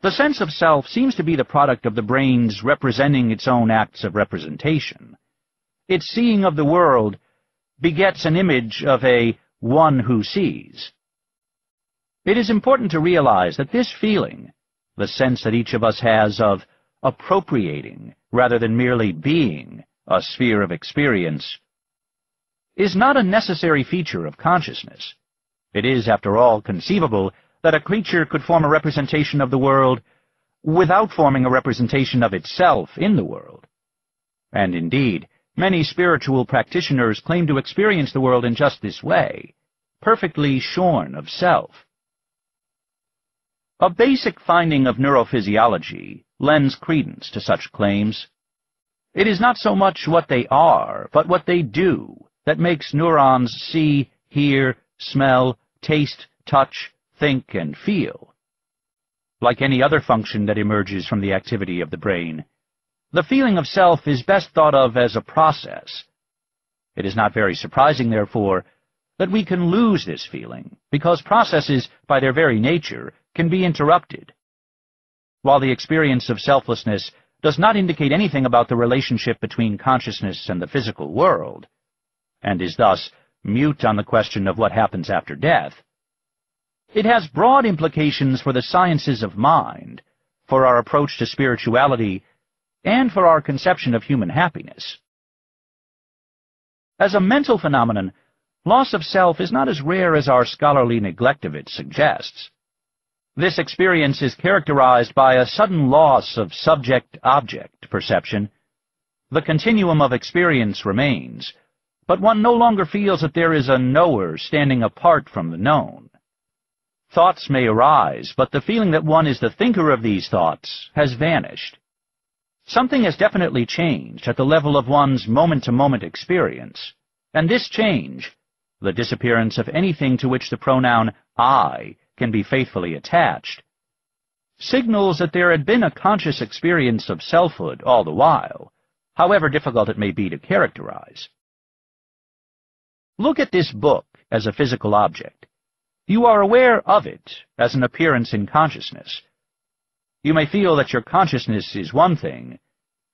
The sense of self seems to be the product of the brain's representing its own acts of representation. Its seeing of the world begets an image of a one who sees. It is important to realize that this feeling, the sense that each of us has of appropriating rather than merely being a sphere of experience, is not a necessary feature of consciousness. It is, after all, conceivable that a creature could form a representation of the world without forming a representation of itself in the world. And indeed, many spiritual practitioners claim to experience the world in just this way, perfectly shorn of self. A basic finding of neurophysiology lends credence to such claims. It is not so much what they are, but what they do, that makes neurons see, hear, smell, taste, touch, think, and feel. Like any other function that emerges from the activity of the brain, the feeling of self is best thought of as a process. It is not very surprising, therefore, that we can lose this feeling, because processes, by their very nature, can be interrupted. While the experience of selflessness does not indicate anything about the relationship between consciousness and the physical world, and is thus mute on the question of what happens after death, it has broad implications for the sciences of mind, for our approach to spirituality, and for our conception of human happiness. As a mental phenomenon, loss of self is not as rare as our scholarly neglect of it suggests. This experience is characterized by a sudden loss of subject-object perception. The continuum of experience remains, but one no longer feels that there is a knower standing apart from the known. Thoughts may arise, but the feeling that one is the thinker of these thoughts has vanished. Something has definitely changed at the level of one's moment-to-moment experience, and this change, the disappearance of anything to which the pronoun I can be faithfully attached, signals that there had been a conscious experience of selfhood all the while, however difficult it may be to characterize. Look at this book as a physical object. You are aware of it as an appearance in consciousness. You may feel that your consciousness is one thing.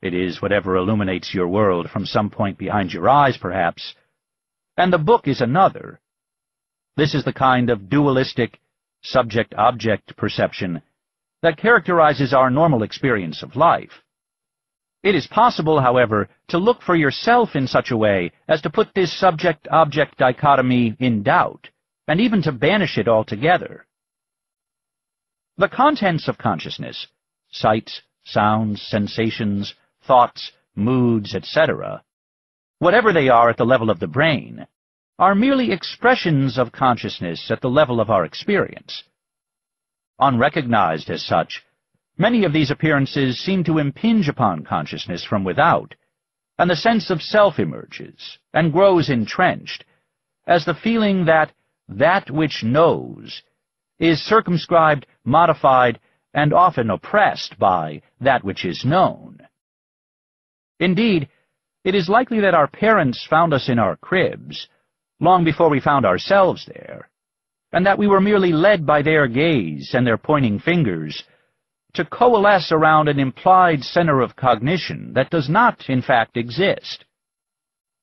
It is whatever illuminates your world from some point behind your eyes, perhaps, and the book is another. This is the kind of dualistic, subject-object perception that characterizes our normal experience of life. It is possible, however, to look for yourself in such a way as to put this subject-object dichotomy in doubt, and even to banish it altogether. The contents of consciousness, sights, sounds, sensations, thoughts, moods, etc., whatever they are at the level of the brain, are merely expressions of consciousness at the level of our experience. Unrecognized as such, many of these appearances seem to impinge upon consciousness from without, and the sense of self emerges and grows entrenched, as the feeling that which knows is circumscribed, modified, and often oppressed by that which is known. Indeed, it is likely that our parents found us in our cribs long before we found ourselves there, and that we were merely led by their gaze and their pointing fingers to coalesce around an implied center of cognition that does not, in fact, exist.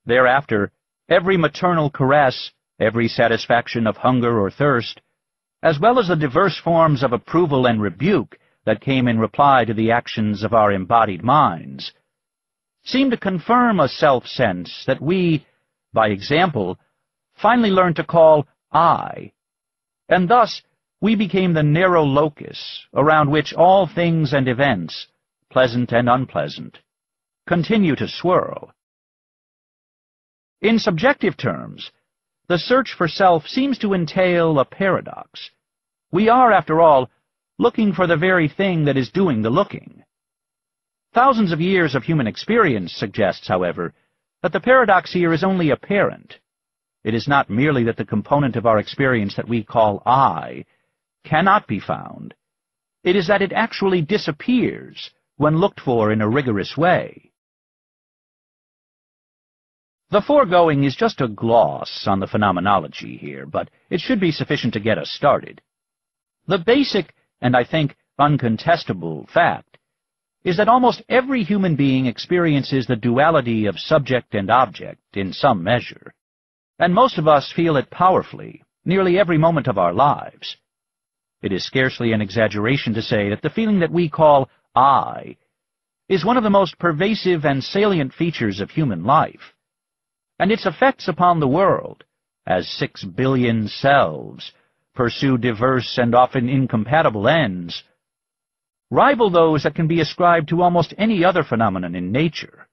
Thereafter, every maternal caress, every satisfaction of hunger or thirst, as well as the diverse forms of approval and rebuke that came in reply to the actions of our embodied minds, seem to confirm a self-sense that we, by example, finally learned to call I, and thus we became the narrow locus around which all things and events, pleasant and unpleasant, continue to swirl. In subjective terms, the search for self seems to entail a paradox. We are, after all, looking for the very thing that is doing the looking. Thousands of years of human experience suggests, however, that the paradox here is only apparent. It is not merely that the component of our experience that we call I cannot be found. It is that it actually disappears when looked for in a rigorous way. The foregoing is just a gloss on the phenomenology here, but it should be sufficient to get us started. The basic, and I think uncontestable fact is that almost every human being experiences the duality of subject and object in some measure, and most of us feel it powerfully nearly every moment of our lives. It is scarcely an exaggeration to say that the feeling that we call I is one of the most pervasive and salient features of human life, and its effects upon the world, as 6 billion selves pursue diverse and often incompatible ends, rival those that can be ascribed to almost any other phenomenon in nature.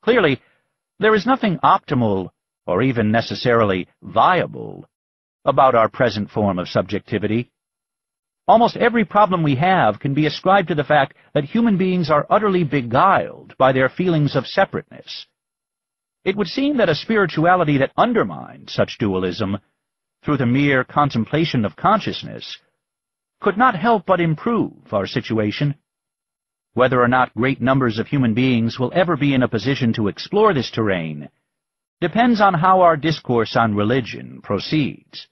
Clearly, there is nothing optimal or even necessarily viable about our present form of subjectivity. Almost every problem we have can be ascribed to the fact that human beings are utterly beguiled by their feelings of separateness. It would seem that a spirituality that undermined such dualism through the mere contemplation of consciousness could not help but improve our situation. Whether or not great numbers of human beings will ever be in a position to explore this terrain depends on how our discourse on religion proceeds.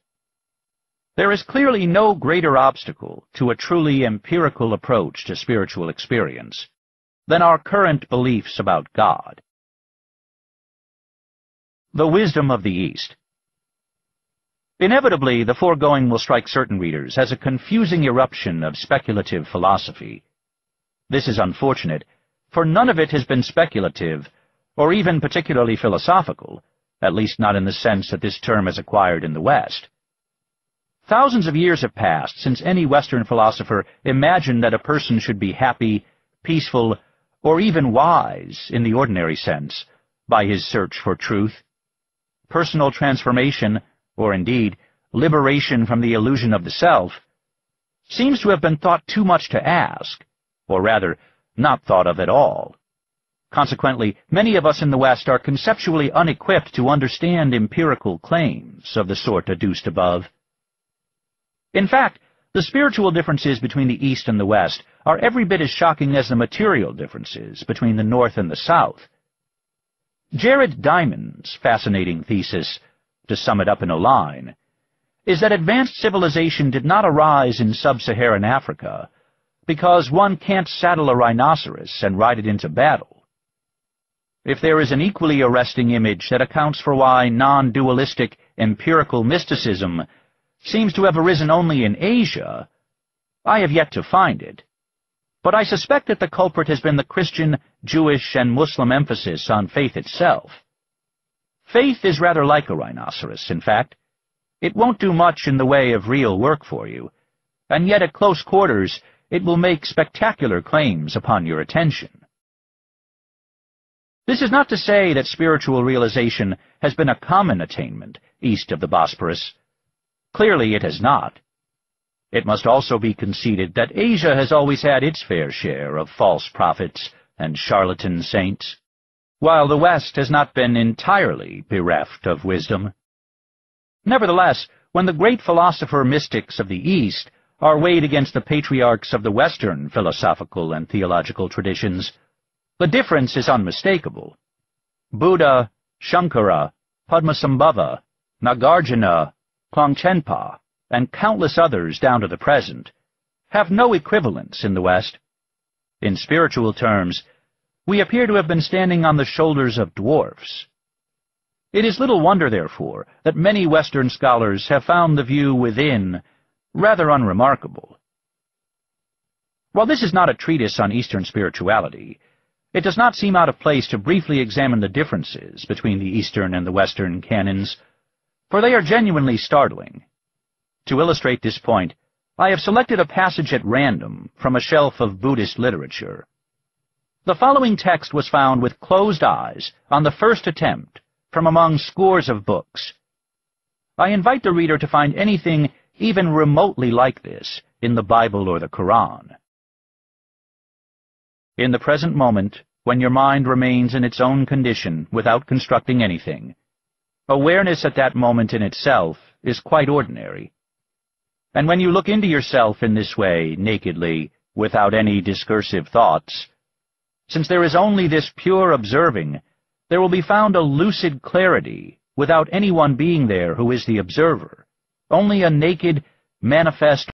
There is clearly no greater obstacle to a truly empirical approach to spiritual experience than our current beliefs about God. The wisdom of the East. Inevitably, the foregoing will strike certain readers as a confusing eruption of speculative philosophy. This is unfortunate, for none of it has been speculative, or even particularly philosophical, at least not in the sense that this term has acquired in the West. Thousands of years have passed since any Western philosopher imagined that a person should be happy, peaceful, or even wise, in the ordinary sense, by his search for truth. Personal transformation, or indeed liberation from the illusion of the self, seems to have been thought too much to ask, or rather, not thought of at all. Consequently, many of us in the West are conceptually unequipped to understand empirical claims of the sort adduced above. In fact, the spiritual differences between the East and the West are every bit as shocking as the material differences between the North and the South. Jared Diamond's fascinating thesis, to sum it up in a line, is that advanced civilization did not arise in sub-Saharan Africa because one can't saddle a rhinoceros and ride it into battle. If there is an equally arresting image that accounts for why non-dualistic empirical mysticism seems to have arisen only in Asia, I have yet to find it. But I suspect that the culprit has been the Christian, Jewish, and Muslim emphasis on faith itself. Faith is rather like a rhinoceros, in fact. It won't do much in the way of real work for you, and yet at close quarters it will make spectacular claims upon your attention. This is not to say that spiritual realization has been a common attainment east of the Bosporus. Clearly it has not. It must also be conceded that Asia has always had its fair share of false prophets and charlatan saints, while the West has not been entirely bereft of wisdom. Nevertheless, when the great philosopher-mystics of the East are weighed against the patriarchs of the Western philosophical and theological traditions, the difference is unmistakable. Buddha, Shankara, Padmasambhava, Nagarjuna, Longchenpa, and countless others down to the present, have no equivalents in the West. In spiritual terms, we appear to have been standing on the shoulders of dwarfs. It is little wonder, therefore, that many Western scholars have found the view within rather unremarkable. While this is not a treatise on Eastern spirituality, it does not seem out of place to briefly examine the differences between the Eastern and the Western canons, for they are genuinely startling. To illustrate this point, I have selected a passage at random from a shelf of Buddhist literature. The following text was found with closed eyes on the first attempt from among scores of books. I invite the reader to find anything even remotely like this in the Bible or the Quran. In the present moment, when your mind remains in its own condition without constructing anything, awareness at that moment in itself is quite ordinary. And when you look into yourself in this way, nakedly, without any discursive thoughts, since there is only this pure observing, there will be found a lucid clarity without anyone being there who is the observer, only a naked, manifest